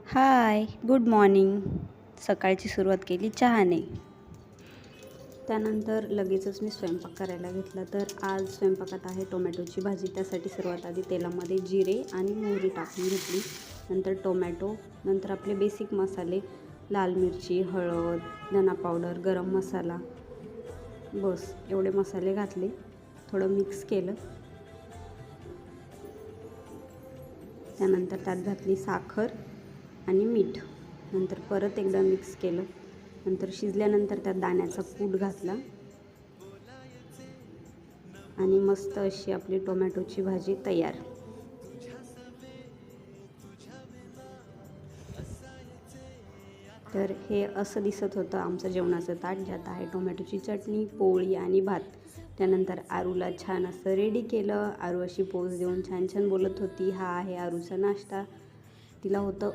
हाय, good morning. सकाळची सुरुवात केली चहाने. त्यानंतर लगेचच मी स्वयंपाक करायला घेतला. तर आज स्वयंपाकात आहे टोमॅटोची भाजी. त्यासाठी सर्वात आधी तेलामध्ये जिरे आणि मोहरी टाकून घेतली. नंतर टोमॅटो, नंतर आपले बेसिक मसाले, लाल मिरची, हळद, धना पावडर, गरम मसाला, बस एवढे मसाले घातले. थोडं मिक्स केलं. त्यानंतर त्यात घातली साखर आणि मीठ. नंतर परत एकदा मिक्स केलं. नंतर शिजल्यानंतर त्यात दाण्याचा कूट घातला आणि मस्त अशी आपली टोमॅटोची भाजी तयार. तर हे असं दिसत होतं आमचं जेवणाचं ताट, ज्यात आहे टोमॅटोची चटणी, पोळी आणि भात. त्यानंतर आरूला छान असं रेडी केलं. आरू अशी पोज देऊन छान छान बोलत होती, हा आहे आरूचा नाश्ता. तिला होतं